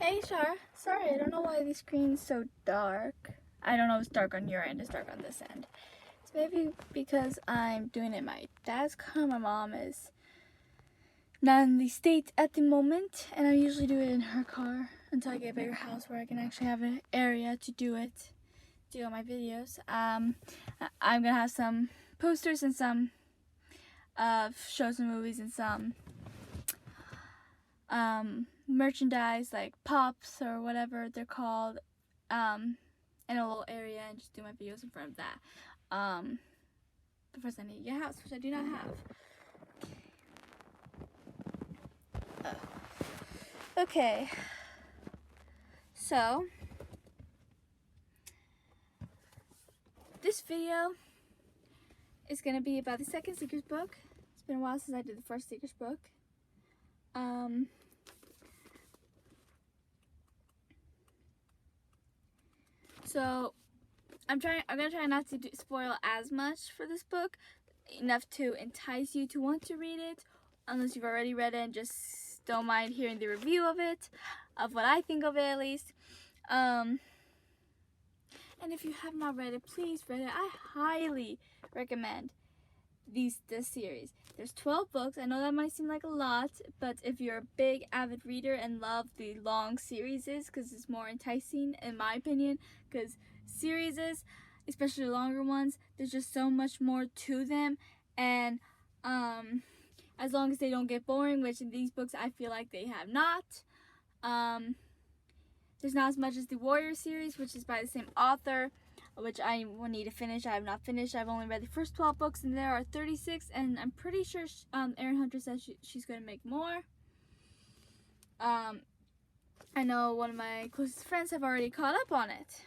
Hey, Shar. Sorry, I don't know why the screen's so dark. I don't know if it's dark on your end, it's dark on this end. It's maybe because I'm doing it in my dad's car. My mom is not in the States at the moment, and I usually do it in her car until I get a bigger house where I can actually have an area to do all my videos. I'm gonna have some posters and some shows and movies and some merchandise like pops or whatever they're called in a little area, and just do my videos in front of that. But first I need to get a house, which I do not have. Okay, so this video is gonna be about the second Seekers book. It's been a while since I did the first Seekers book. So I'm gonna try not to spoil as much for this book, enough to entice you to want to read it, unless you've already read it and just don't mind hearing the review of it, of what I think of it at least. And if you have not read it, please read it. I highly recommend this series. There's 12 books. I know that might seem like a lot, but if you're a big avid reader and love the long series, because it's more enticing in my opinion, because series, especially longer ones, there's just so much more to them, and as long as they don't get boring, which in these books I feel like they have not. There's not as much as the Warrior series, which is by the same author, which I will need to finish. I have not finished. I've only read the first 12 books, and there are 36, and I'm pretty sure Erin Hunter says she's going to make more. I know one of my closest friends have already caught up on it.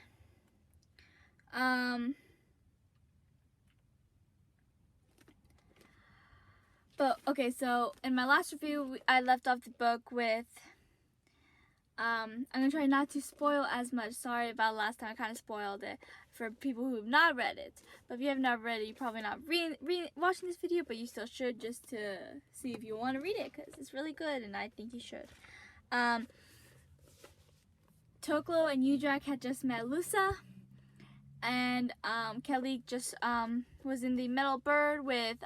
But okay, so in my last review, I left off the book with I'm gonna try not to spoil as much. Sorry about last time, I kind of spoiled it for people who have not read it. But if you have not read it, you're probably not watching this video, but you still should, just to see if you want to read it, because it's really good and I think you should. Toklo and Udrak had just met Lusa, and Kelly just was in the Metal Bird with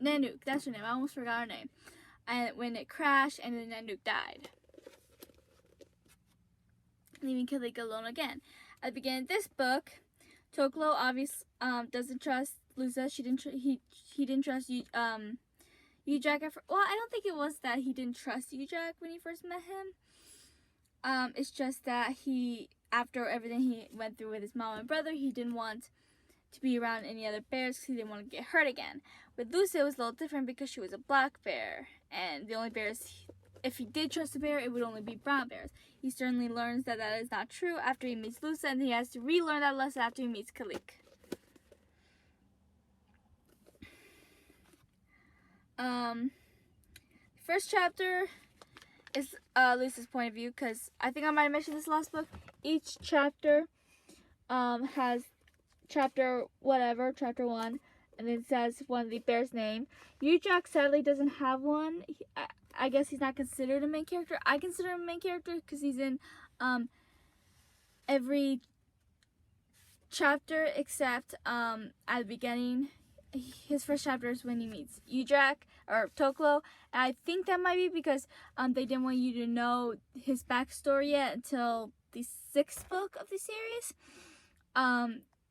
Nanook. That's her name. I almost forgot her name. And when it crashed, and then Nanook died, leaving Kilik alone again. At the beginning of this book, Toklo obviously doesn't trust Lusa. He didn't trust Udrak at first. Well, I don't think it was that he didn't trust Udrak when he first met him. It's just that after everything he went through with his mom and brother, he didn't want to be around any other bears because he didn't want to get hurt again. With Lusa, it was a little different because she was a black bear, and the only bears, if he did trust a bear, it would only be brown bears. He certainly learns that is not true after he meets Lusa, and he has to relearn that lesson after he meets Kilik. The first chapter is Lusa's point of view, because I think I might have mentioned this last book. Each chapter has chapter 1, and it says one of the bears' name. Udrak sadly doesn't have one. I guess he's not considered a main character. I consider him a main character because he's in every chapter except at the beginning. His first chapter is when he meets Udrak or Toklo. And I think that might be because they didn't want you to know his backstory yet until the 6th book of the series.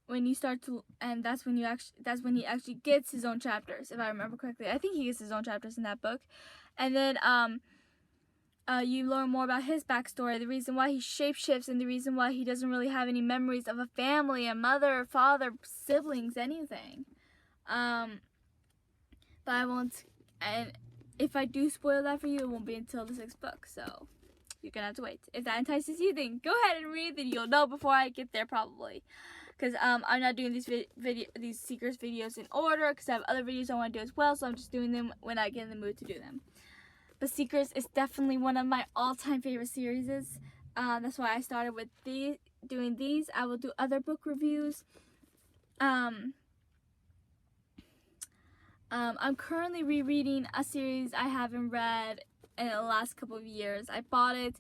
When you start to, and that's when he actually gets his own chapters, if I remember correctly. I think he gets his own chapters in that book. And then you learn more about his backstory, the reason why he shapeshifts, and the reason why he doesn't really have any memories of a family, a mother, father, siblings, anything. But I won't, and if I do spoil that for you, it won't be until the 6th book, so you're gonna have to wait. If that entices you, then go ahead and read, then you'll know before I get there probably. Because I'm not doing these Seekers videos in order, because I have other videos I want to do as well, so I'm just doing them when I get in the mood to do them. But Seekers is definitely one of my all-time favorite series. That's why I started with doing these. I will do other book reviews. I'm currently rereading a series I haven't read in the last couple of years. I bought it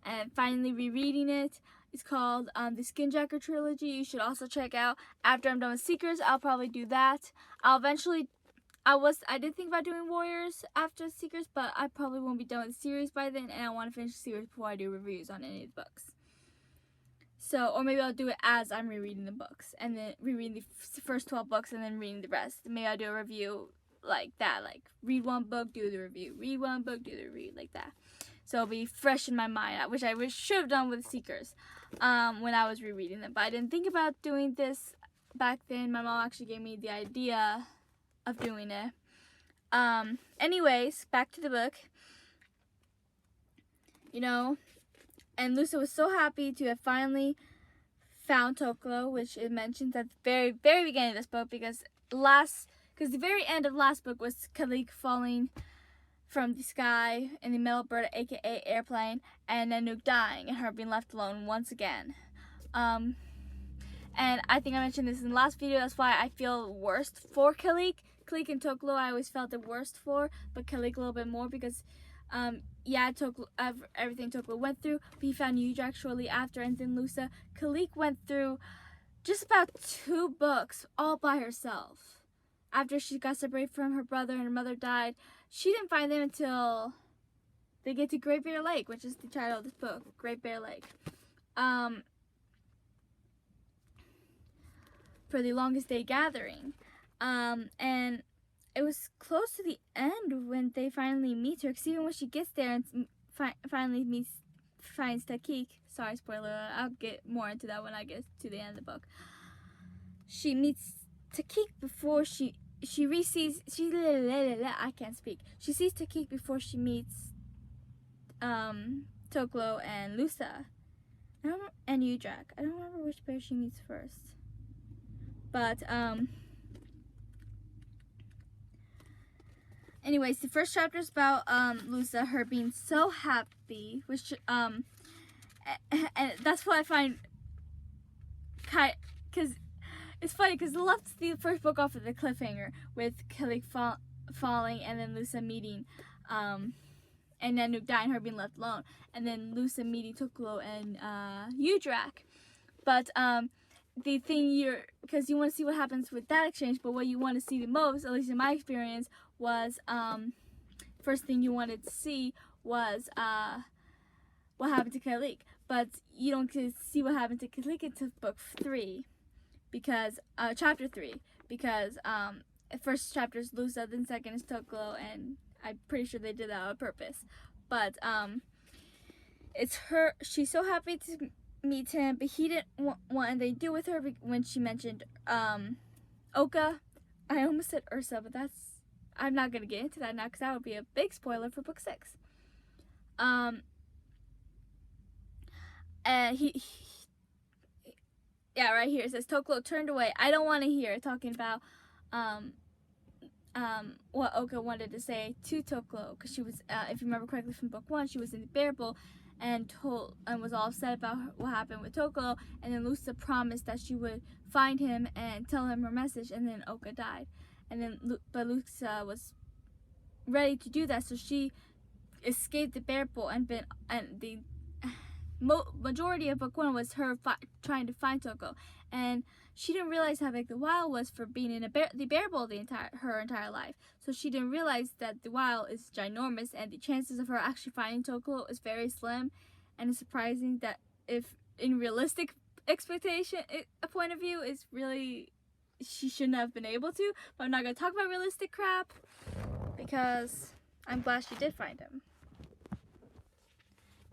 and finally rereading it. It's called the Skinjacker trilogy. You should also check out. After I'm done with Seekers, I'll probably do that. I'll eventually. I did think about doing Warriors after Seekers, but I probably won't be done with the series by then, and I want to finish the series before I do reviews on any of the books. So, or maybe I'll do it as I'm rereading the books, and then rereading the first 12 books, and then reading the rest. Maybe I'll do a review like that, like read one book, do the review, read one book, do the review, like that. So it'll be fresh in my mind, which I should have done with Seekers when I was rereading them. But I didn't think about doing this back then. My mom actually gave me the idea of doing it. Anyways, back to the book. You know, and Lusa was so happy to have finally found Toklo, which it mentions at the very, very beginning of this book, because the very end of last book was Kalik falling from the sky in the metal bird, aka airplane, and Nanook dying and her being left alone once again. And I think I mentioned this in the last video. That's why I feel worst for Kalik. Kalik and Toklo I always felt the worst for, but Kalik a little bit more because Toklo, everything Toklo went through, but he found Udrak shortly after, and then Lusa. Kalik went through just about 2 books all by herself. After she got separated from her brother and her mother died, she didn't find them until they get to Great Bear Lake, which is the title of this book, Great Bear Lake. For the longest day gathering. And it was close to the end when they finally meet her, because even when she gets there and finally finds Takik, sorry, spoiler, I'll get more into that when I get to the end of the book. She meets Takik before she sees Takik before she meets Toklo and Lusa. And Udrak. I don't remember which bear she meets first. But anyways, the first chapter is about Lusa, her being so happy, which and that's what I find because it's funny because it left the first book off with a cliffhanger with Kalik falling and then Lusa meeting and Nanook dying, her being left alone, and then Lusa meeting Toklo and Udrak. But the thing because you want to see what happens with that exchange, but what you want to see the most, at least in my experience, was first thing you wanted to see was what happened to Kalik. But you don't get to see what happened to Kalik until book 3, because chapter 3, because first chapter is Lusa, then second is Toklo, and I'm pretty sure they did that on purpose. But it's her. She's so happy to meet him, but he didn't want anything to do with her when she mentioned Oka. I almost said Ursa, but I'm not gonna get into that now because that would be a big spoiler for book 6. And yeah, right here it says Toklo turned away. I don't want to hear talking about what Oka wanted to say to Toklo, because she was, if you remember correctly from book 1, she was in the bear bowl and was all upset about what happened with Toklo, and then Lusa promised that she would find him and tell him her message, and then Oka died, and then but Lusa was ready to do that, so she escaped the bear bowl, and the majority of book 1 was her trying to find Toklo, and she didn't realize how big the wild was for being in the bear bowl her entire life. So she didn't realize that the wild is ginormous, and the chances of her actually finding Toklo is very slim. And it's surprising that if in realistic expectation a point of view is really, she shouldn't have been able to. But I'm not gonna talk about realistic crap because I'm glad she did find him.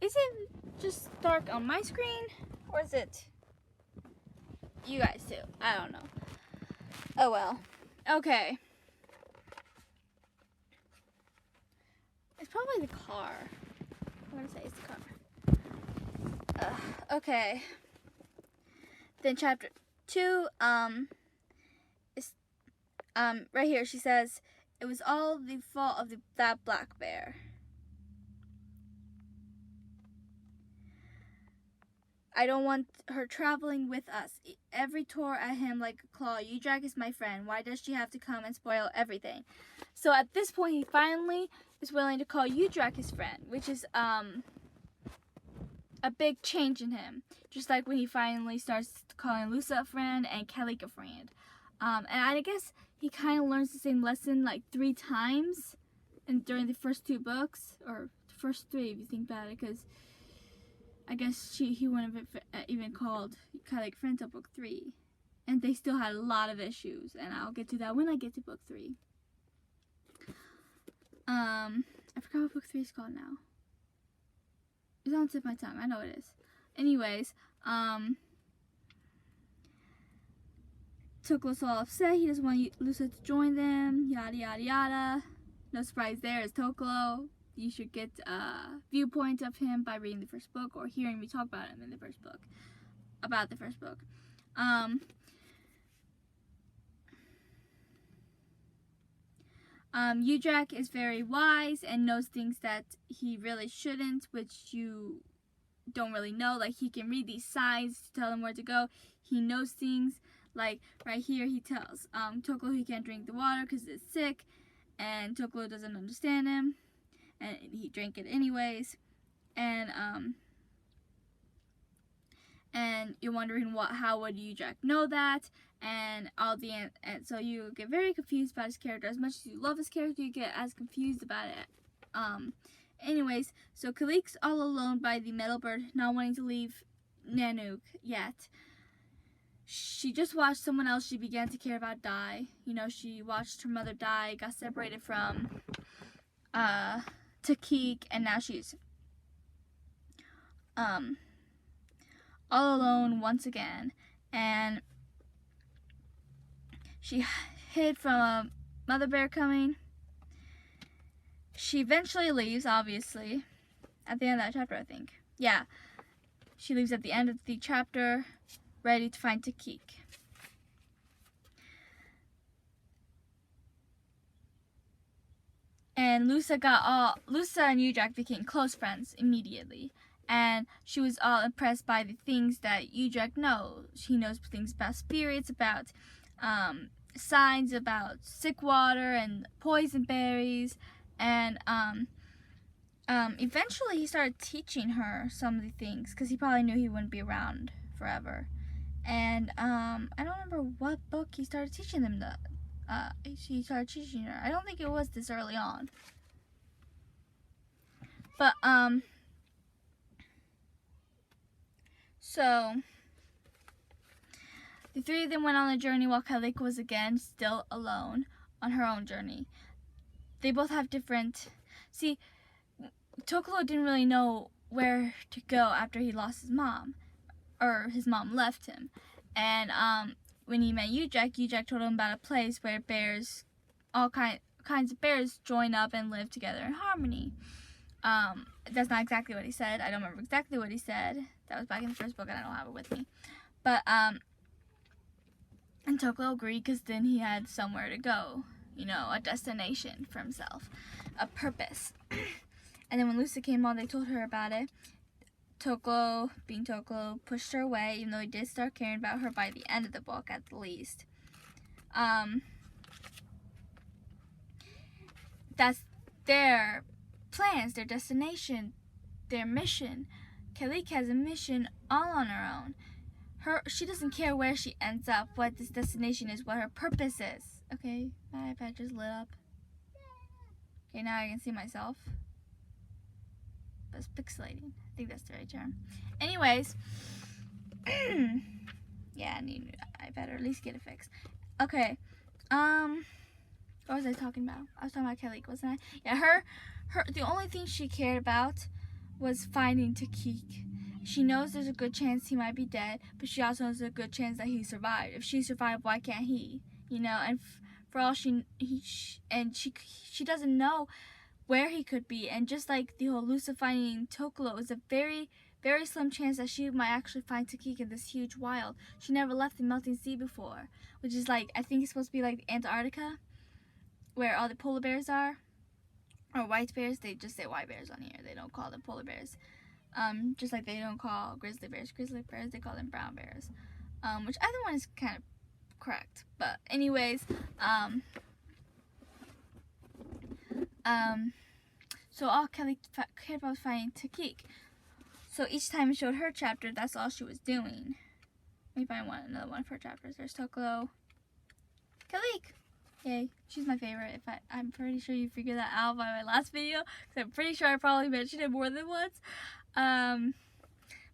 Is it just dark on my screen, or is it you guys too? I don't know. Oh well. Okay. It's probably the car. I'm gonna say it's the car. Okay. Then chapter 2, is right here she says, it was all the fault of that black bear. I don't want her traveling with us. Every tore at him like a claw. Udrak is my friend. Why does she have to come and spoil everything? So at this point, he finally is willing to call Udrak his friend, which is a big change in him. Just like when he finally starts calling Lusa a friend and Kellic a friend. And I guess he kind of learns the same lesson like 3 times and during the first 2 books, or the first 3 if you think about it, because I guess he wouldn't have even called Kellic friend till book 3. And they still had a lot of issues, and I'll get to that when I get to book 3. I forgot what book 3 is called now. It's on the tip of my tongue. I know it is. Anyways, Toklo's all upset. He doesn't want Lusa to join them. Yada yada yada. No surprise there is Toklo. You should get a viewpoint of him by reading the first book or hearing me talk about him in the first book. About the first book. Udrak is very wise and knows things that he really shouldn't, which you don't really know. Like, he can read these signs to tell him where to go. He knows things. Like, right here, he tells Toklo he can't drink the water because it's sick, and Toklo doesn't understand him, and he drank it anyways. And you're wondering how would Udrak know that, and so you get very confused about his character. As much as you love his character, you get as confused about it. Anyways, so Kellic's all alone by the metal bird, not wanting to leave Nanook yet. She just watched someone else she began to care about die. You know, she watched her mother die, got separated from Takik, and now she's all alone once again. And she hid from a mother bear coming. She eventually leaves, obviously, at the end of that chapter, I think. Yeah, she leaves at the end of the chapter, ready to find Takik. And Lusa and Udrak became close friends immediately. And she was all impressed by the things that Udrak knows. He knows things about spirits, about signs, about sick water and poison berries. And eventually he started teaching her some of the things because he probably knew he wouldn't be around forever. And I don't remember what book he started teaching them he started teaching her. I don't think it was this early on. But so the 3 of them went on a journey while Kellic was again still alone on her own journey. They both have different... See, Toklo didn't really know where to go after he lost his mom. Or his mom left him. And when he met Udrak told him about a place where bears, all kinds of bears join up and live together in harmony. That's not exactly what he said. I don't remember exactly what he said. That was back in the first book and I don't have it with me. But, and Toklo agreed because then he had somewhere to go. You know, a destination for himself. A purpose. And then when Lusa came on, they told her about it. Toklo, being Toklo, pushed her away, even though he did start caring about her by the end of the book, at the least. That's their plans, their destination, their mission. Kellic has a mission all on her own. She doesn't care where she ends up, what this destination is, what her purpose is. Okay, my iPad just lit up. Okay, now I can see myself. But it's pixelating. I think that's the right term. Anyways, yeah, I need I better at least get it fixed. Okay, what was I talking about? I was talking about Kellic, wasn't I? Yeah, her the only thing she cared about was finding Takik. She knows there's a good chance he might be dead, but she also knows there's a good chance that he survived. If she survived, why can't he? You know, and for all she doesn't know where he could be. And just like the whole Lusa finding Toklo, was a very, very slim chance that she might actually find Takik in this huge wild. She never left the melting sea before, which is like, I think it's supposed to be like Antarctica, where all the polar bears are, or white bears. They just say white bears on here. They don't call them polar bears. Just like they don't call grizzly bears, they call them brown bears. Which either one is kind of correct. But anyways, so all Kelly cared about was finding Takik. So each time it showed her chapter, that's all she was doing. Let me find another one of her chapters. There's Toklo. Kalik! Yay, she's my favorite. I'm pretty sure you figured that out by my last video, because I'm pretty sure I probably mentioned it more than once. But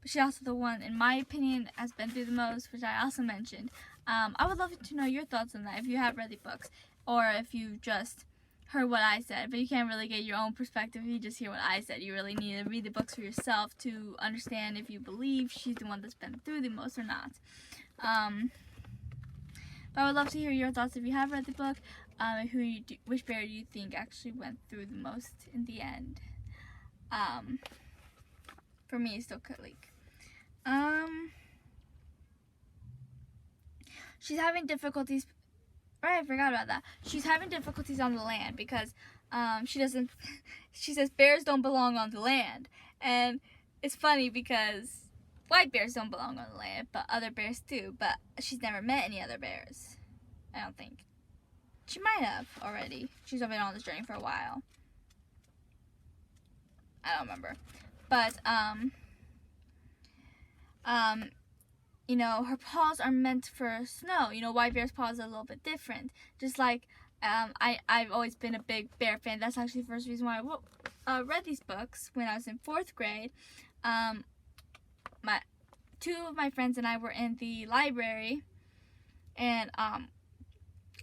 she's also the one, in my opinion, has been through the most, which I also mentioned. I would love to know your thoughts on that, if you have read the books, or if you just heard what I said. But you can't really get your own perspective if you just hear what I said. You really need to read the books for yourself to understand if you believe she's the one that's been through the most or not. But I would love to hear your thoughts if you have read the book. Which bear do you think actually went through the most in the end? For me, it's still Kalik. She's having difficulties. Right, I forgot about that. She's having difficulties on the land because she says bears don't belong on the land. And it's funny because white bears don't belong on the land, but other bears do. But she's never met any other bears, I don't think. She might have already. She's been on this journey for a while. I don't remember. But, you know, her paws are meant for snow. You know, white bear's paws are a little bit different. Just like, I've always been a big bear fan. That's actually the first reason why I read these books when I was in 4th grade. Two of my friends and I were in the library, and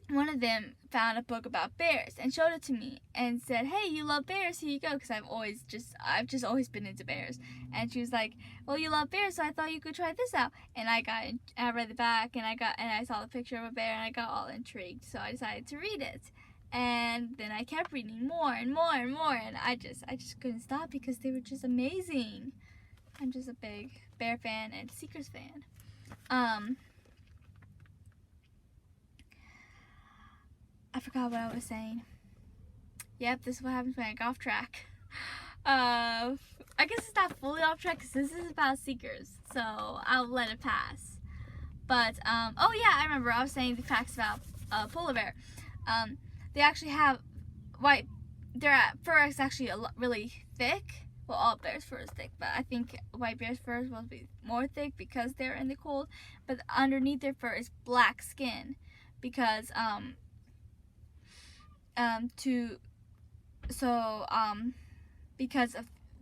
one of them found a book about bears and showed it to me and said, "Hey, you love bears? Here you go." Because I've just always been into bears. And she was like, "Well, you love bears, so I thought you could try this out." And I read the back, and I saw the picture of a bear, and I got all intrigued. So I decided to read it. And then I kept reading more and more and more, and I just couldn't stop because they were just amazing. I'm just a big bear fan and Seekers fan. I forgot what I was saying. Yep, this is what happens when I go off track. I guess it's not fully off track because this is about Seekers, so I'll let it pass. But, oh yeah, I remember I was saying the facts about polar bear. They actually have their fur is actually really thick. Well, all bears' fur is thick, but I think white bears' fur is supposed to be more thick because they're in the cold. But underneath their fur is black skin because because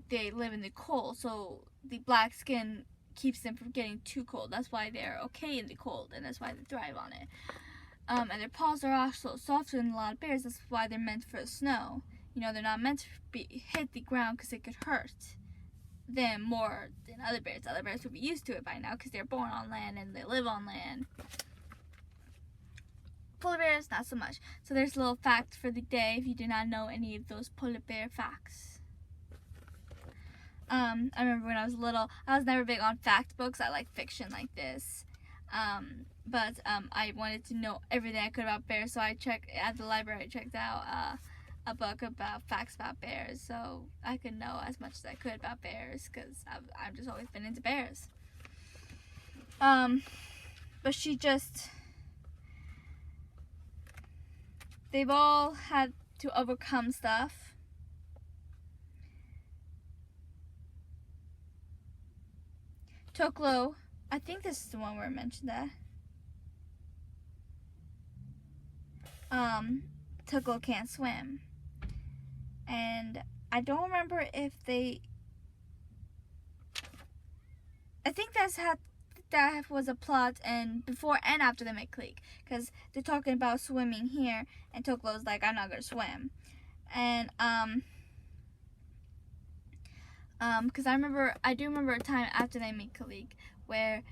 they live in the cold, so the black skin keeps them from getting too cold. That's why they're okay in the cold, and that's why they thrive on it. And their paws are also softer than a lot of bears. That's why they're meant for the snow. You know, they're not meant to hit the ground because it could hurt them more than other bears. Other bears would be used to it by now because they're born on land and they live on land. Polar bears, not so much. So there's a little fact for the day if you do not know any of those polar bear facts. I remember when I was little, I was never big on fact books. I like fiction like this. But I wanted to know everything I could about bears, so I checked at the library. I checked out a book about facts about bears, so I could know as much as I could about bears because I've just always been into bears. But they've all had to overcome stuff. Toklo, I think this is the one where I mentioned that. Toklo can't swim. And I don't remember if I think that was a plot and before and after they met Kalik, because they're talking about swimming here, and Toklo's like, "I'm not gonna swim," and because I do remember a time after they met Kalik where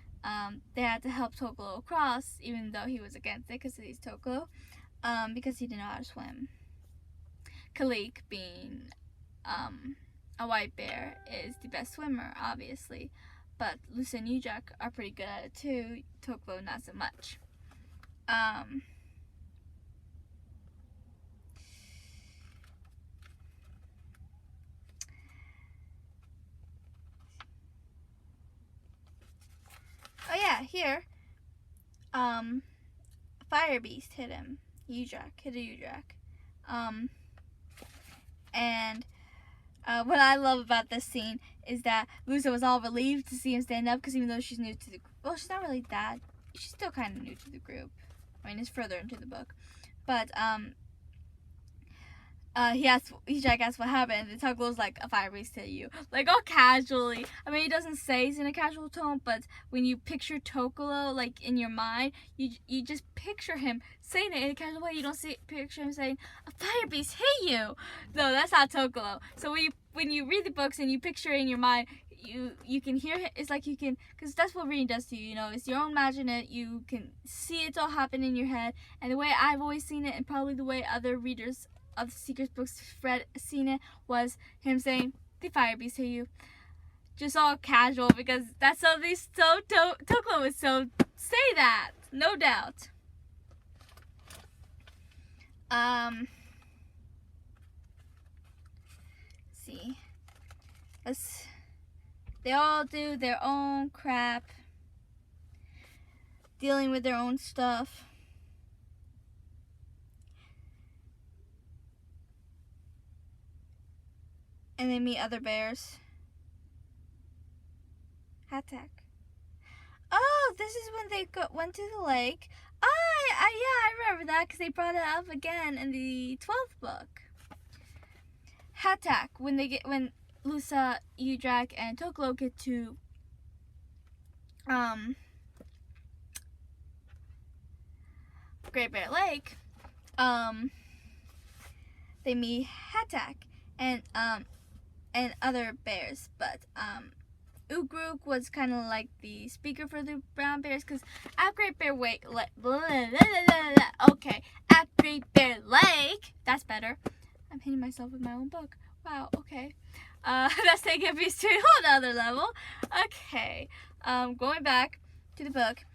they had to help Toklo across, even though he was against it because he's Toklo, because he didn't know how to swim. Kalik, being a white bear, is the best swimmer, obviously. But Lucy and Ujak are pretty good at it too. Toklo, not so much. yeah, here, Fire Beast hit him. Hit a Udrak. And what I love about this scene is that Lusa was all relieved to see him stand up, because even though she's new to the, well, she's not really that, she's still kind of new to the group. I mean, it's further into the book, but Jack asks what happened, and Toglow's like, a fire beast hit you, like all casually. I mean, he doesn't say it's in a casual tone, but when you picture Toklo like in your mind, you just picture him saying it in a casual way. You don't picture him saying, a fire beast hit you. No, that's not Toklo. So when you read the books and you picture it in your mind, you can hear it. It's like you can, because that's what reading does to you. You know, it's your own imagine it. You can see it all happen in your head, and the way I've always seen it, and probably the way other readers of the Secrets books seen it, was him saying, the fire beast hit you. Just all casual, because that's something Toklo would so say that, no doubt. See. They all do their own crap, dealing with their own stuff. And they meet other bears. Hatak. Oh, this is when they went to the lake. Yeah, I remember that, because they brought it up again in the 12th book. Hatak, when Lusa, Udrak, and Toklo get to Great Bear Lake, they meet Hatak and other bears, but Ugruk was kind of like the speaker for the brown bears, because at Great Bear Lake, at Great Bear Lake, that's better. I'm hitting myself with my own book. Wow, okay. That's taking a piece to a whole other level. Okay. Going back to the book,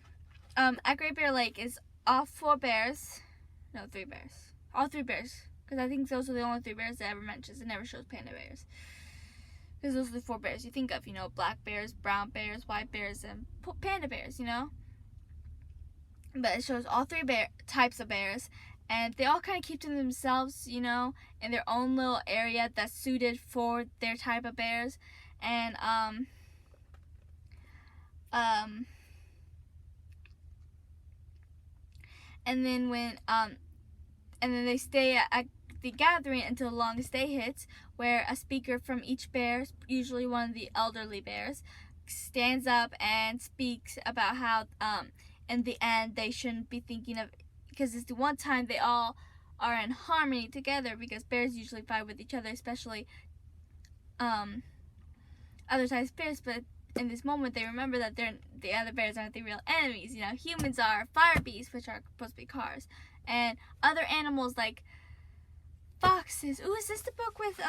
at Great Bear Lake is all 4 bears. No, 3 bears. All 3 bears. Because I think those are the only 3 bears that ever mentions. It never shows panda bears. Because those are the 4 bears you think of, you know, black bears, brown bears, white bears, and panda bears, you know. But it shows all 3 types of bears, and they all kind of keep to themselves, you know, in their own little area that's suited for their type of bears. And and then they stay at the gathering until the longest day hits, where a speaker from each bear, usually one of the elderly bears, stands up and speaks about how in the end they shouldn't be thinking of, because it's the one time they all are in harmony together, because bears usually fight with each other, especially other types of bears, but in this moment they remember that the other bears aren't the real enemies. You know, humans are fire beasts, which are supposed to be cars, and other animals like foxes. Ooh, is this the book with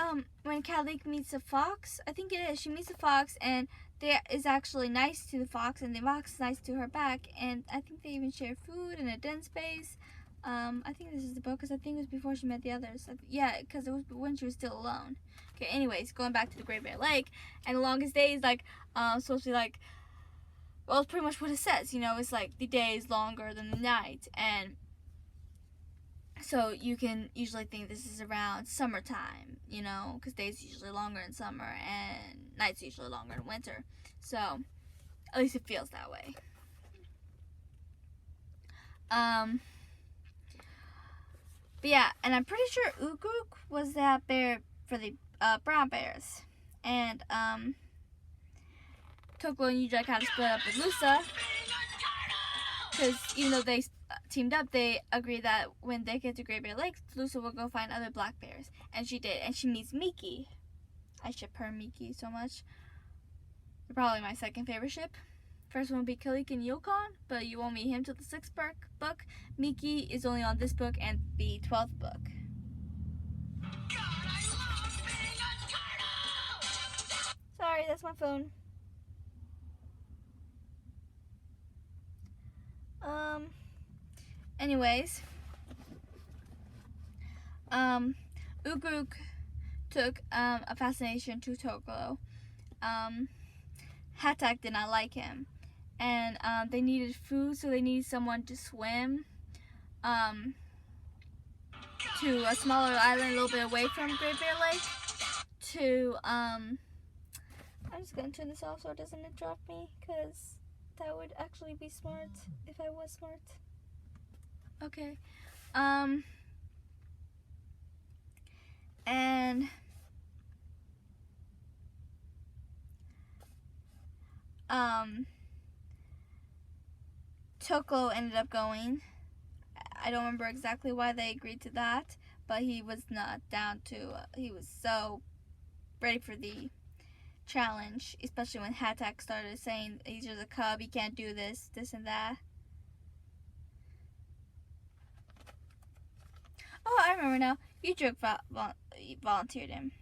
when Kalik meets a fox? I think it is. She meets a fox, and they is actually nice to the fox, and the fox is nice to her back, and I think they even share food and a den space. I think this is the book, because I think it was before she met the others. Yeah, because it was when she was still alone. Okay, anyways, going back to the Great Bear Lake, and the longest day is like supposed to be like, well, it's pretty much what it says. You know, it's like the day is longer than the night, and so you can usually think this is around summertime, you know, because days are usually longer in summer and nights are usually longer in winter. So at least it feels that way. But yeah, and I'm pretty sure Ugruk was that bear for the brown bears, and Toklo and Udrak had to split up with Lusa, because even though they teamed up, they agreed that when they get to Great Bear Lake, Lusa will go find other black bears, and she did, and she meets Miki. I ship her and Miki so much. They're probably my second favorite ship. First one would be Kilik and Yukon, but you won't meet him till the 6th book. Miki is only on this book and the 12th book. Sorry, that's my phone. Anyways, Ugruk took a fascination to Toklo. Hatak did not like him, and they needed food, so they needed someone to swim to a smaller island a little bit away from Great Bear Lake to I'm just gonna turn this off so it doesn't interrupt me, because that would actually be smart if I was smart. Okay. And Toklo ended up going. I don't remember exactly why they agreed to that, but he was not down to, he was so ready for the challenge, especially when Hatak started saying he's just a cub, he can't do this and that. Oh, I remember now. Udruk volunteered him.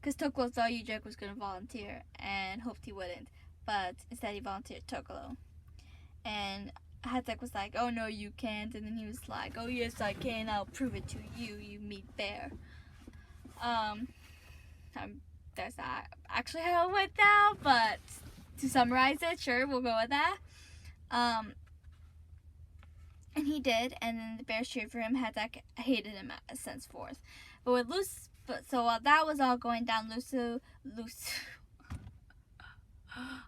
Because Toklo thought Udruk was going to volunteer and hoped he wouldn't, but instead he volunteered Toklo. And Hatak was like, oh no, you can't. And then he was like, oh yes, I can. I'll prove it to you, you meat bear. That's not actually how it went down, but to summarize it, sure, we'll go with that. And he did, and then the bears cheered for him. Hatak hated him henceforth. But with so while that was all going down, Lusu.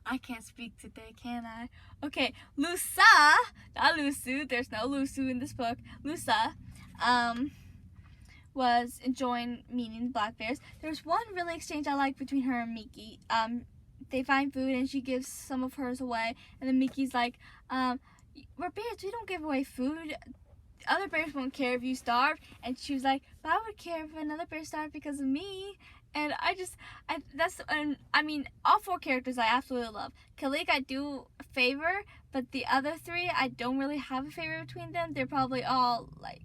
I can't speak today, can I? Okay, Lusa, not Lusu. There's no Lusu in this book. Lusa, was enjoying meeting the black bears. There's one really exchange I like between her and Miki. They find food and she gives some of hers away, and then Miki's like, we're bears, we don't give away food. Other bears won't care if you starve. And she was like, but I would care if another bear starved because of me. And I mean, all four characters I absolutely love. Kilik I do favor, but the other three I don't really have a favorite between them. They're probably all like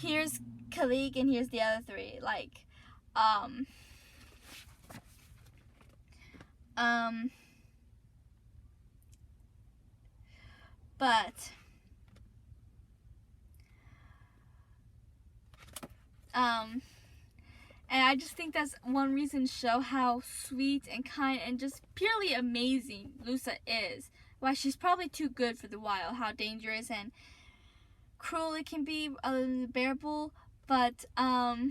here's Kilik and here's the other three. But and I just think that's one reason to show how sweet and kind and just purely amazing Lusa is. Why she's probably too good for the wild, how dangerous and cruel it can be, unbearable. But I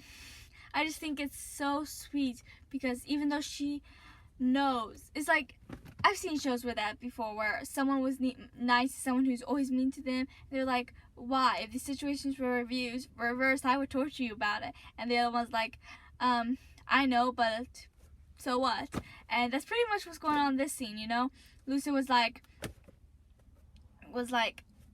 just think it's so sweet because even though she knows, it's like I've seen shows with that before where someone was nice to someone who's always mean to them. They're like, why? If the situations were reversed, I would torture you about it. And the other one's like, I know, but so what? And that's pretty much what's going on in this scene, you know? Lusa was like,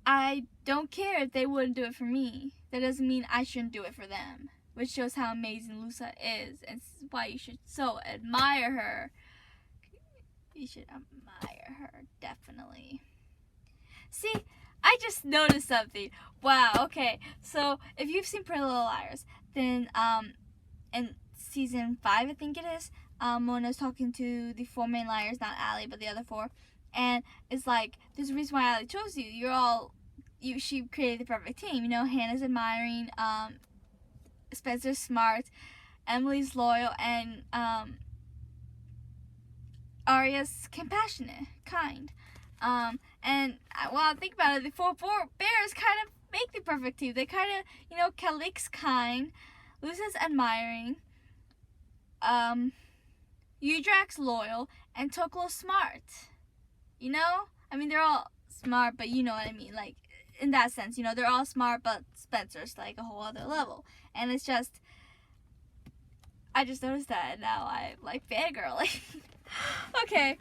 I don't care if they wouldn't do it for me. That doesn't mean I shouldn't do it for them. Which shows how amazing Lusa is, and why you should so admire her. You should admire her, definitely. See, I just noticed something. Wow, okay. So, if you've seen Pretty Little Liars, then, in season 5, I think it is, Mona's talking to the 4 main liars, not Allie, but the other 4. And it's like, there's a reason why Allie chose you. She created the perfect team. You know, Hannah's admiring, Spencer's smart, Emily's loyal, and, Arya's compassionate, kind. And while I think about it, the 4 bears kind of make the perfect team. They kind of, you know, Kilik's kind, Lusa's admiring, Udrak's loyal, and Toklo's smart. You know? I mean, they're all smart, but you know what I mean. Like, in that sense, you know, they're all smart, but Spencer's like a whole other level. And it's just, I just noticed that, and now I like fangirling. Okay.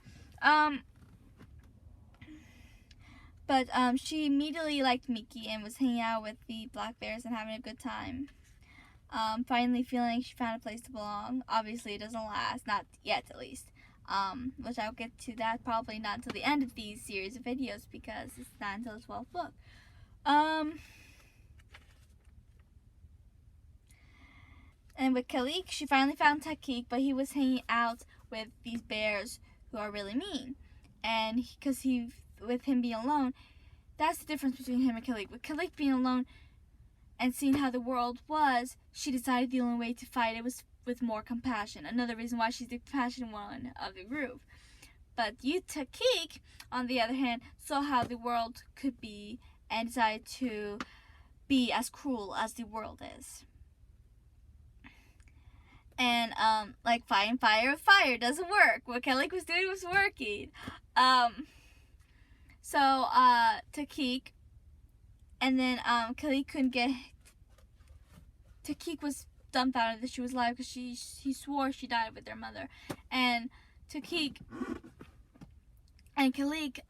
But she immediately liked Miki and was hanging out with the black bears and having a good time. Finally feeling she found a place to belong. Obviously, it doesn't last, not yet at least. Which I'll get to that probably not until the end of these series of videos because it's not until the 12th book. And with Kilik, she finally found Takik, but he was hanging out with these bears who are really mean. And because with him being alone, that's the difference between him and Kilik. With Kilik being alone, and seeing how the world was, she decided the only way to fight it was with more compassion. Another reason why she's the compassionate one of the group. But Yu Takik, on the other hand, saw how the world could be and decided to be as cruel as the world is. And like fighting fire with fire doesn't work. What Kalik was doing was working. So Takik, and then Kalik couldn't get. Takik was dumbfounded that she was alive because he swore she died with their mother, and Takik and Kalik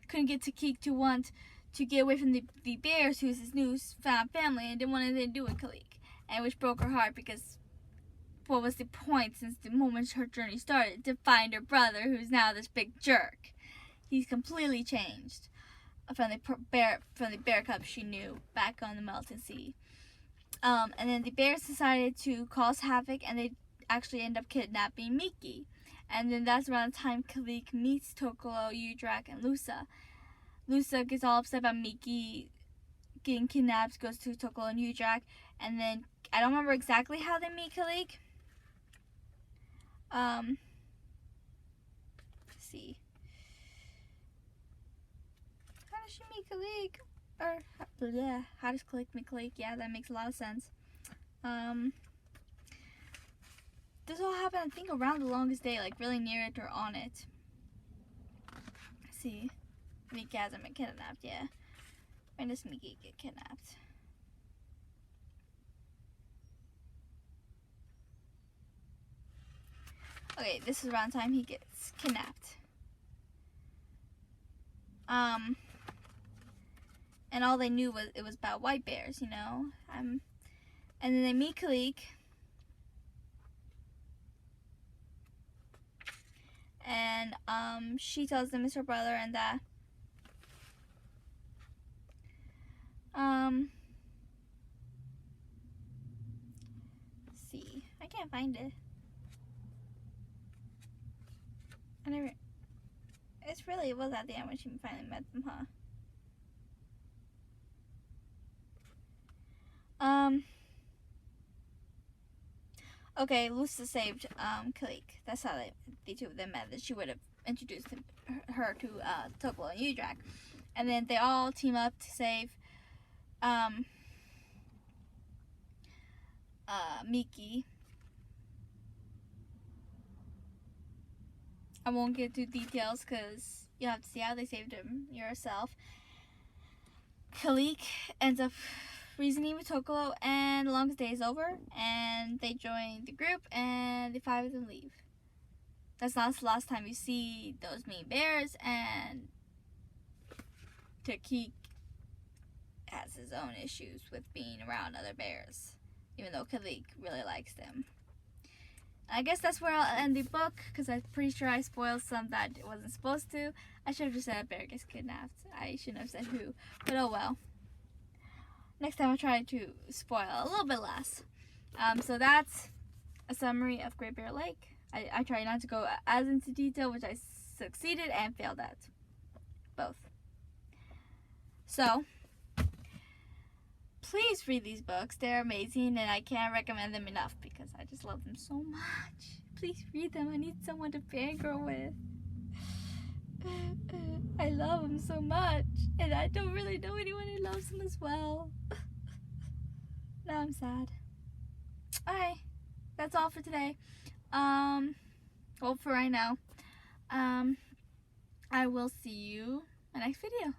couldn't get Takik to want to get away from the bears, who's his new found family, and didn't want anything to do with Kalik, and which broke her heart because what was the point since the moment her journey started to find her brother, who's now this big jerk. He's completely changed from the bear cub she knew back on the Melting Sea. And then the bears decided to cause havoc, and they actually end up kidnapping Miki. And then that's around the time Kalik meets Tokolo, Udrak, and Lusa. Lusa gets all upset about Miki getting kidnapped, goes to Tokolo and Udrak, and then I don't remember exactly how they meet Kalik. Let's see. How does she meet Kalik? Or yeah, how does Kalik meet Kalik? Yeah, that makes a lot of sense. This all happened, I think, around the longest day, like really near it or on it. Let's see. Miki hasn't been kidnapped, yeah. When does Miki get kidnapped? Okay, this is around the time he gets kidnapped. And all they knew was it was about white bears, you know. And then they meet Kalik. And she tells them it's her brother and that let's see. I can't find it. It was at the end when she finally met them, huh? Okay, Lusa saved Kalik. That's how the two of them met. That she would have introduced her to Tokolo and Udrak, and then they all team up to save Miki. I won't get into details because you have to see how they saved him yourself. Kalik ends up reasoning with Tokolo, and the longest day is over, and they join the group, and the five of them leave. That's not the last time you see those mean bears, and Takik has his own issues with being around other bears, even though Kalik really likes them. I guess that's where I'll end the book, because I'm pretty sure I spoiled some that it wasn't supposed to. I should have just said a bear gets kidnapped. I shouldn't have said who, but oh well. Next time I'll try to spoil a little bit less. So that's a summary of Great Bear Lake. I try not to go as into detail, which I succeeded and failed at. Both. So, please read these books. They're amazing, and I can't recommend them enough because I just love them so much. Please read them. I need someone to fangirl with. I love them so much, and I don't really know anyone who loves them as well. Now I'm sad. Alright, that's all for today. Well, for right now. I will see you in the next video.